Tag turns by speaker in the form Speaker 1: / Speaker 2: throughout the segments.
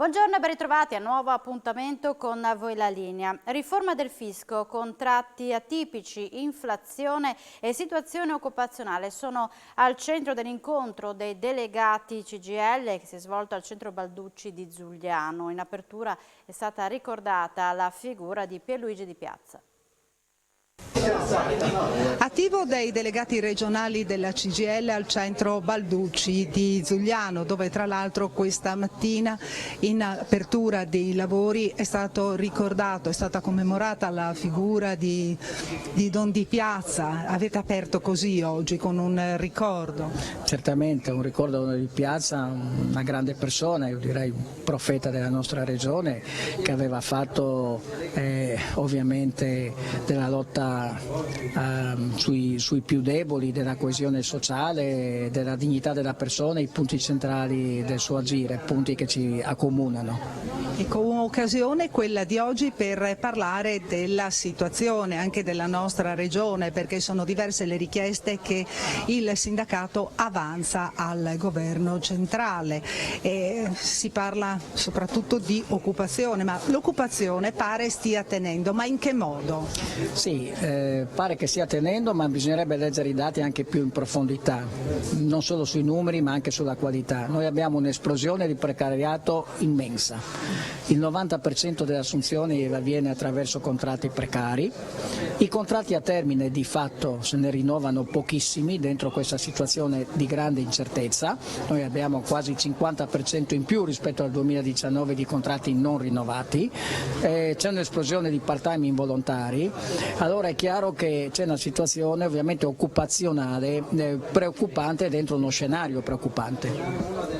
Speaker 1: Buongiorno e ben ritrovati a nuovo appuntamento con Voi la Linea. Riforma del fisco, contratti atipici, inflazione e situazione occupazionale sono al centro dell'incontro dei delegati CGIL che si è svolto al centro Balducci di Giugliano. In apertura è stata ricordata la figura di Pierluigi Di Piazza.
Speaker 2: Attivo dei delegati regionali della CGIL al centro Balducci di Giugliano, dove tra l'altro questa mattina in apertura dei lavori è stato ricordato, è stata commemorata la figura di Don Di Piazza. Avete aperto così oggi con un ricordo?
Speaker 3: Certamente un ricordo di Di Piazza, una grande persona, io direi un profeta della nostra regione, che aveva fatto ovviamente della lotta sui più deboli, della coesione sociale, della dignità della persona, i punti centrali del suo agire, punti che ci accomunano.
Speaker 2: Ecco, un'occasione quella di oggi per parlare della situazione anche della nostra regione, perché sono diverse le richieste che il sindacato avanza al governo centrale. Si parla soprattutto di occupazione, ma l'occupazione pare stia tenendo, ma in che modo?
Speaker 3: Sì, pare che stia tenendo, ma bisognerebbe leggere i dati anche più in profondità, non solo sui numeri ma anche sulla qualità. Noi abbiamo un'esplosione di precariato immensa, il 90% delle assunzioni avviene attraverso contratti precari, i contratti a termine di fatto se ne rinnovano pochissimi dentro questa situazione di grande incertezza. Noi abbiamo quasi il 50% in più rispetto al 2019 di contratti non rinnovati, c'è un'esplosione di part-time involontari. Allora è chiaro che c'è una situazione ovviamente occupazionale preoccupante dentro uno scenario preoccupante.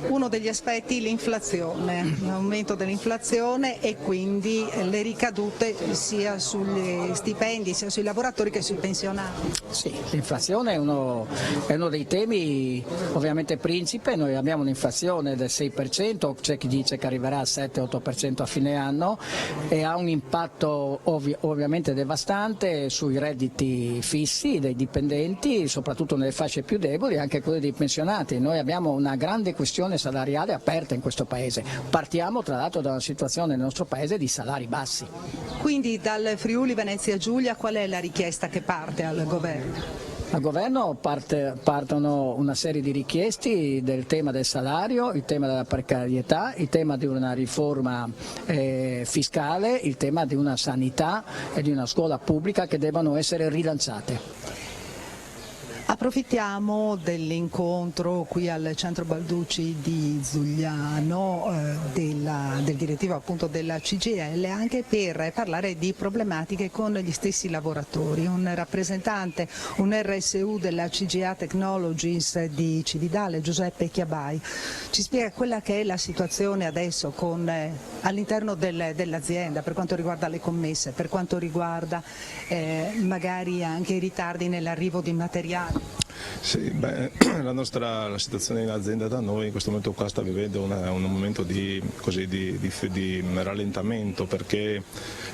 Speaker 2: Uno degli aspetti l'inflazione, l'aumento dell'inflazione e quindi le ricadute sia sugli stipendi sia sui lavoratori che sui pensionati.
Speaker 3: Sì, l'inflazione è uno dei temi ovviamente principe. Noi abbiamo un'inflazione del 6%, c'è chi dice che arriverà al 7-8% a fine anno e ha un impatto ovviamente devastante sui redditi fissi dei dipendenti, soprattutto nelle fasce più deboli, anche quelle dei pensionati. Noi abbiamo una grande questione salariale aperta in questo Paese. Partiamo tra l'altro da una situazione nel nostro Paese di salari bassi.
Speaker 2: Quindi dal Friuli Venezia Giulia qual è la richiesta che parte al governo?
Speaker 3: Al governo partono una serie di richieste del tema del salario, il tema della precarietà, il tema di una riforma fiscale, il tema di una sanità e di una scuola pubblica che debbano essere rilanciate.
Speaker 2: Approfittiamo dell'incontro qui al centro Balducci di Giugliano del direttivo appunto della CGIL anche per parlare di problematiche con gli stessi lavoratori. Un rappresentante, un RSU della CGA Technologies di Cividale, Giuseppe Chiabai, ci spiega quella che è la situazione adesso all'interno dell'azienda per quanto riguarda le commesse, per quanto riguarda magari anche i ritardi nell'arrivo di materiali.
Speaker 4: Sì, la situazione in azienda da noi in questo momento qua sta vivendo un momento di rallentamento perché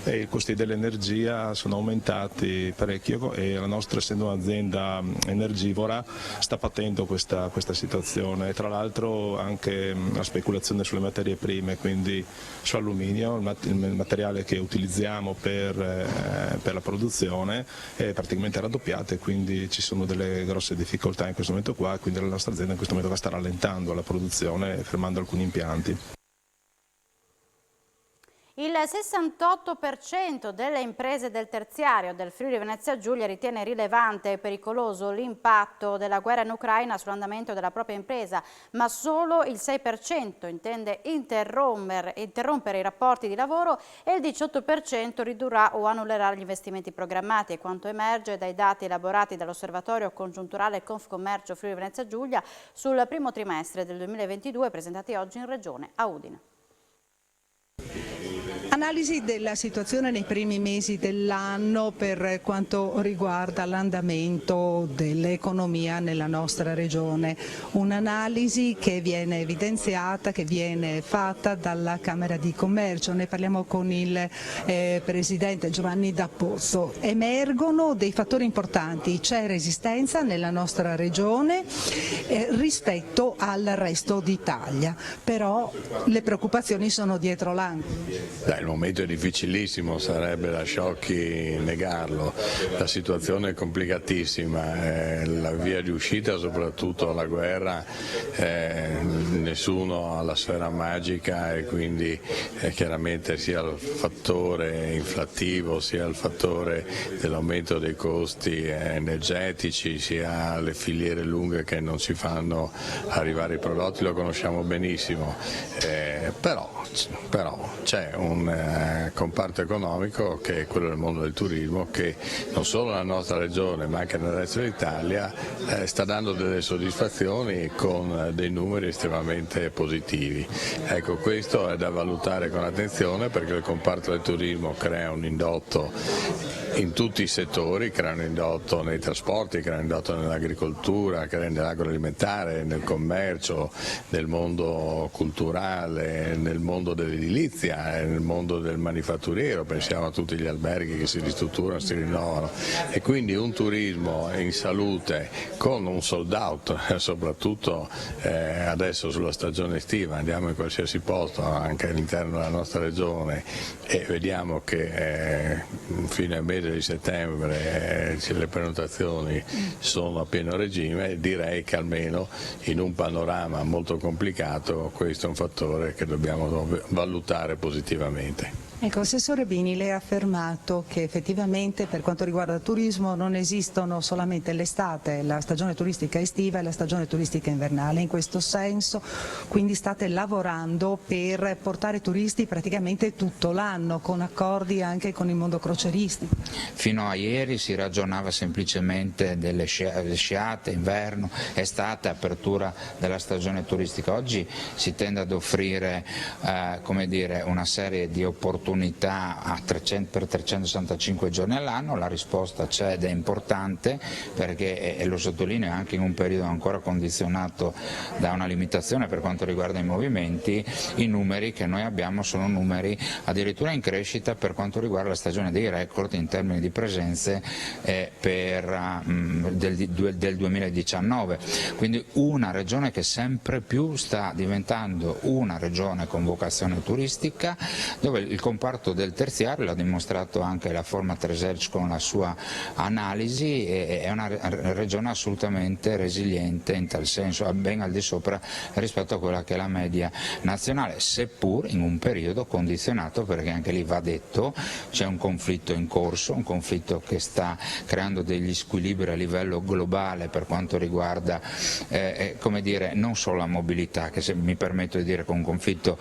Speaker 4: i costi dell'energia sono aumentati parecchio e la nostra, essendo un'azienda energivora, sta patendo questa situazione. Tra l'altro anche la speculazione sulle materie prime, quindi su alluminio, il materiale che utilizziamo per la produzione è praticamente raddoppiato e quindi ci sono delle grosse difficoltà in questo momento qua, quindi la nostra azienda in questo momento sta rallentando la produzione e fermando alcuni impianti.
Speaker 1: Il 68% delle imprese del terziario del Friuli Venezia Giulia ritiene rilevante e pericoloso l'impatto della guerra in Ucraina sull'andamento della propria impresa, ma solo il 6% intende interrompere i rapporti di lavoro e il 18% ridurrà o annullerà gli investimenti programmati, e quanto emerge dai dati elaborati dall'Osservatorio Congiunturale Confcommercio Friuli Venezia Giulia sul primo trimestre del 2022 presentati oggi in Regione a Udine.
Speaker 2: Analisi della situazione nei primi mesi dell'anno per quanto riguarda l'andamento dell'economia nella nostra regione, un'analisi che viene evidenziata, che viene fatta dalla Camera di Commercio. Ne parliamo con il Presidente Giovanni D'Apposto. Emergono dei fattori importanti, c'è resistenza nella nostra regione rispetto al resto d'Italia, però le preoccupazioni sono dietro l'angolo.
Speaker 5: Il momento è difficilissimo, sarebbe da sciocchi negarlo, la situazione è complicatissima, la via di uscita, soprattutto la guerra, nessuno ha la sfera magica e quindi chiaramente sia il fattore inflattivo sia il fattore dell'aumento dei costi energetici sia le filiere lunghe che non ci fanno arrivare i prodotti, lo conosciamo benissimo, però c'è un comparto economico che è quello del mondo del turismo che non solo nella nostra regione ma anche nel resto d'Italia sta dando delle soddisfazioni con dei numeri estremamente positivi. Ecco, questo è da valutare con attenzione perché il comparto del turismo crea un indotto in tutti i settori, crea un indotto nei trasporti, crea un indotto nell'agricoltura, crea nell'agroalimentare, nel commercio, nel mondo culturale, nel mondo dell'edilizia, nel mondo del manifatturiero, pensiamo a tutti gli alberghi che si ristrutturano, si rinnovano e quindi un turismo in salute con un sold out, soprattutto adesso sulla stagione estiva, andiamo in qualsiasi posto anche all'interno della nostra regione e vediamo che fino al mese di settembre le prenotazioni sono a pieno regime, direi che almeno in un panorama molto complicato questo è un fattore che dobbiamo valutare positivamente.
Speaker 2: Ecco, Assessore Bini, lei ha affermato che effettivamente per quanto riguarda il turismo non esistono solamente l'estate, la stagione turistica estiva e la stagione turistica invernale. In questo senso quindi state lavorando per portare turisti praticamente tutto l'anno con accordi anche con il mondo croceristico.
Speaker 6: Fino a ieri si ragionava semplicemente delle sciate, inverno, estate, apertura della stagione turistica. Oggi si tende ad offrire come dire, una serie di opportunità per 365 giorni all'anno, la risposta c'è ed è importante perché, e lo sottolineo anche in un periodo ancora condizionato da una limitazione per quanto riguarda i movimenti, i numeri che noi abbiamo sono numeri addirittura in crescita per quanto riguarda la stagione dei record in termini di presenze del 2019, quindi una regione che sempre più sta diventando una regione con vocazione turistica dove il comparto del terziario, l'ha dimostrato anche la Format Research con la sua analisi, è una regione assolutamente resiliente in tal senso, ben al di sopra rispetto a quella che è la media nazionale, seppur in un periodo condizionato perché anche lì va detto c'è un conflitto in corso, un conflitto che sta creando degli squilibri a livello globale per quanto riguarda come dire, non solo la mobilità, che se mi permetto di dire che un conflitto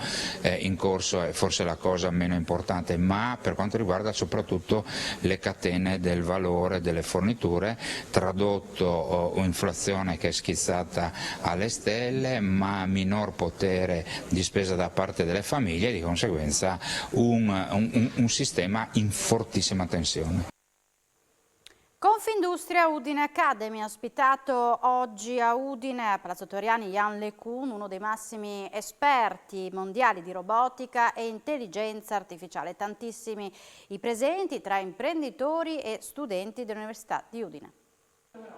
Speaker 6: in corso è forse la cosa meno importante, ma per quanto riguarda soprattutto le catene del valore delle forniture, tradotto inflazione che è schizzata alle stelle, ma minor potere di spesa da parte delle famiglie e di conseguenza un sistema in fortissima tensione.
Speaker 1: Confindustria Udine Academy ha ospitato oggi a Udine, a Palazzo Toriani, Jan LeCun, uno dei massimi esperti mondiali di robotica e intelligenza artificiale. Tantissimi i presenti tra imprenditori e studenti dell'Università di Udine.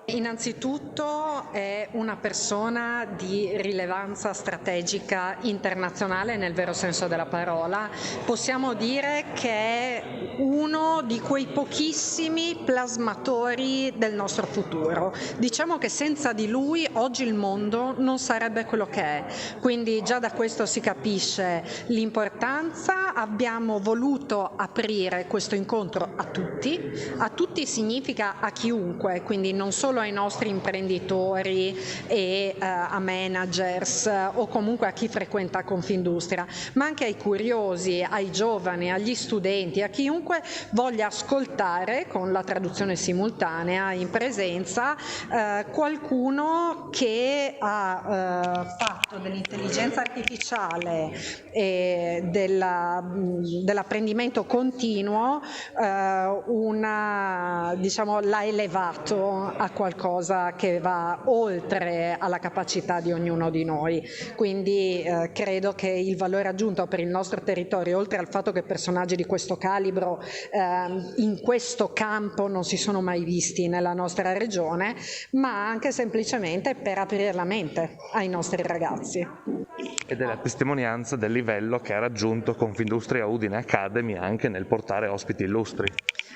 Speaker 7: Innanzitutto è una persona di rilevanza strategica internazionale nel vero senso della parola. Possiamo dire che è uno di quei pochissimi plasmatori del nostro futuro. Diciamo che senza di lui oggi il mondo non sarebbe quello che è, quindi già da questo si capisce l'importanza. Abbiamo voluto aprire questo incontro a tutti significa a chiunque, quindi non solo solo ai nostri imprenditori e a managers o comunque a chi frequenta Confindustria, ma anche ai curiosi, ai giovani, agli studenti, a chiunque voglia ascoltare con la traduzione simultanea in presenza qualcuno che ha fatto dell'intelligenza artificiale e dell'apprendimento continuo l'ha elevato a qualcosa che va oltre alla capacità di ognuno di noi. Quindi credo che il valore aggiunto per il nostro territorio, oltre al fatto che personaggi di questo calibro in questo campo non si sono mai visti nella nostra regione, ma anche semplicemente per aprire la mente ai nostri ragazzi.
Speaker 8: Ed è la testimonianza del livello che ha raggiunto Confindustria Udine Academy anche nel portare ospiti illustri.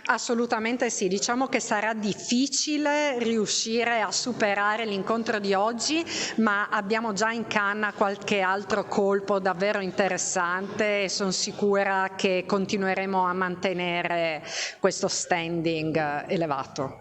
Speaker 7: Assolutamente sì, diciamo che sarà difficile riuscire a superare l'incontro di oggi, ma abbiamo già in canna qualche altro colpo davvero interessante e sono sicura che continueremo a mantenere questo standing elevato.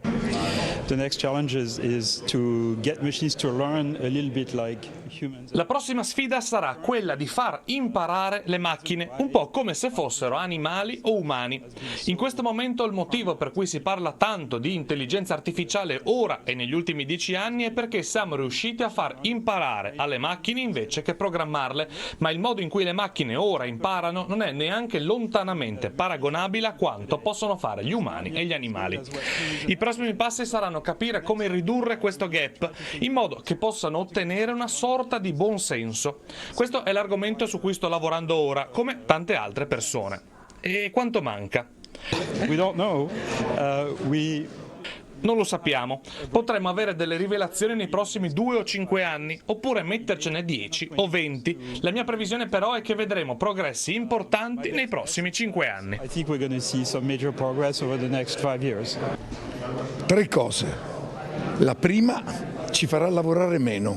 Speaker 9: The next challenge is to get machines to learn a little bit like humans.
Speaker 8: La prossima sfida sarà quella di far imparare le macchine, un po' come se fossero animali o umani. In questo momento il motivo per cui si parla tanto di intelligenza artificiale ora e negli ultimi 10 anni è perché siamo riusciti a far imparare alle macchine invece che programmarle, ma il modo in cui le macchine ora imparano non è neanche lontanamente paragonabile a quanto possono fare gli umani e gli animali. I prossimi passi saranno capire come ridurre questo gap in modo che possano ottenere una sorta di buon senso. Questo è l'argomento su cui sto lavorando ora, come tante altre persone. E quanto manca?
Speaker 9: We don't know.
Speaker 8: Non lo sappiamo. Potremmo avere delle rivelazioni nei prossimi 2 o 5 anni, oppure mettercene 10 o 20. La mia previsione però è che vedremo progressi importanti nei prossimi 5 anni.
Speaker 9: I think we're going to see some major progress over the next 5 years.
Speaker 10: 3 cose. La prima, ci farà lavorare meno,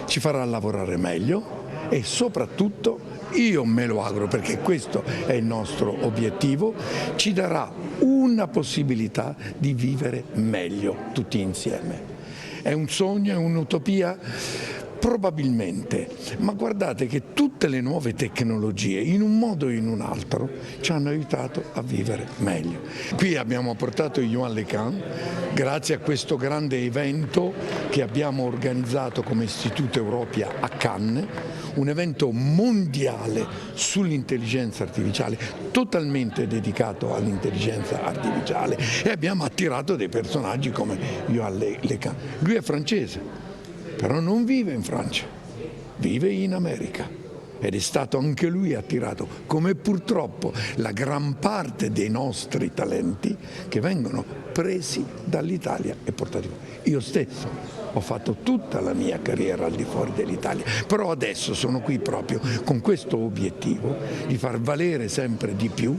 Speaker 10: ci farà lavorare meglio e soprattutto, io me lo auguro perché questo è il nostro obiettivo, ci darà una possibilità di vivere meglio tutti insieme. È un sogno, è un'utopia? Probabilmente, ma guardate che tutte le nuove tecnologie in un modo o in un altro ci hanno aiutato a vivere meglio. Qui abbiamo portato Yuan LeCun grazie a questo grande evento che abbiamo organizzato come Istituto Europea a Cannes, un evento mondiale sull'intelligenza artificiale, totalmente dedicato all'intelligenza artificiale, e abbiamo attirato dei personaggi come Yuan LeCun. Lui è francese, però non vive in Francia, vive in America ed è stato anche lui attirato, come purtroppo la gran parte dei nostri talenti che vengono presi dall'Italia e portati fuori. Io stesso ho fatto tutta la mia carriera al di fuori dell'Italia, però adesso sono qui proprio con questo obiettivo di far valere sempre di più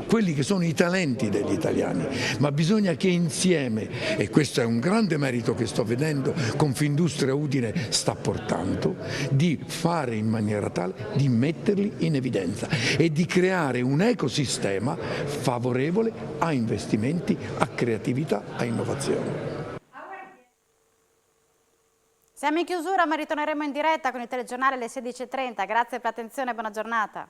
Speaker 10: quelli che sono i talenti degli italiani, ma bisogna che insieme, e questo è un grande merito che sto vedendo Confindustria Udine sta portando, di fare in maniera tale di metterli in evidenza e di creare un ecosistema favorevole a investimenti, a creatività, a innovazione.
Speaker 1: Siamo in chiusura, ma ritorneremo in diretta con il telegiornale alle 16:30. Grazie per l'attenzione e buona giornata.